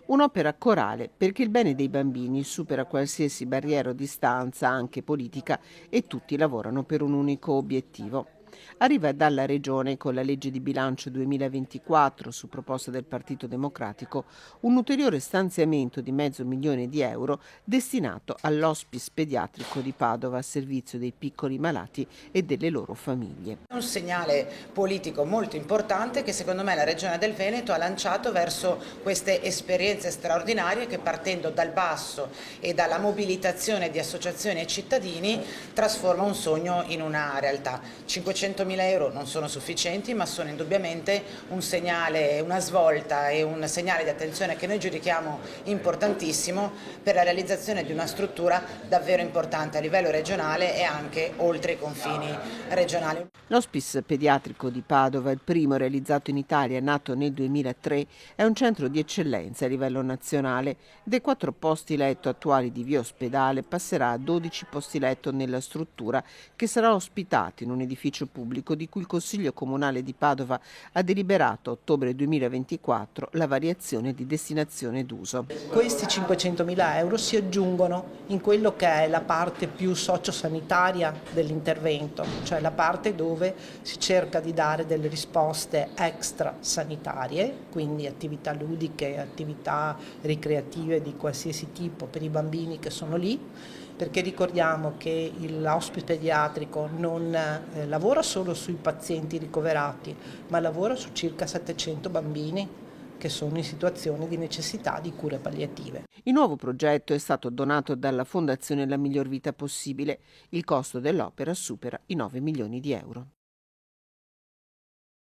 Un'opera corale perché il bene dei bambini supera qualsiasi barriera o distanza, anche politica, e tutti lavorano per un unico obiettivo. Arriva dalla Regione con la legge di bilancio 2024, su proposta del Partito Democratico, un ulteriore stanziamento di €500.000 destinato all'Hospice pediatrico di Padova a servizio dei piccoli malati e delle loro famiglie. Un segnale politico molto importante che secondo me la Regione del Veneto ha lanciato verso queste esperienze straordinarie che, partendo dal basso e dalla mobilitazione di associazioni e cittadini, trasforma un sogno in una realtà. €500.000 non sono sufficienti, ma sono indubbiamente un segnale, una svolta e un segnale di attenzione che noi giudichiamo importantissimo per la realizzazione di una struttura davvero importante a livello regionale e anche oltre i confini regionali. L'Hospice pediatrico di Padova, il primo realizzato in Italia, nato nel 2003, è un centro di eccellenza a livello nazionale. Dei 4 posti letto attuali di via Ospedale passerà a 12 posti letto nella struttura, che sarà ospitata in un edificio pubblico di cui il Consiglio Comunale di Padova ha deliberato a ottobre 2024 la variazione di destinazione d'uso. Questi €500.000 si aggiungono in quello che è la parte più sociosanitaria dell'intervento, cioè la parte dove si cerca di dare delle risposte extra sanitarie, quindi attività ludiche, attività ricreative di qualsiasi tipo per i bambini che sono lì, perché ricordiamo che l'ospite pediatrico non lavora solo sui pazienti ricoverati, ma lavora su circa 700 bambini che sono in situazioni di necessità di cure palliative. Il nuovo progetto è stato donato dalla Fondazione La Miglior Vita Possibile. Il costo dell'opera supera i €9 milioni.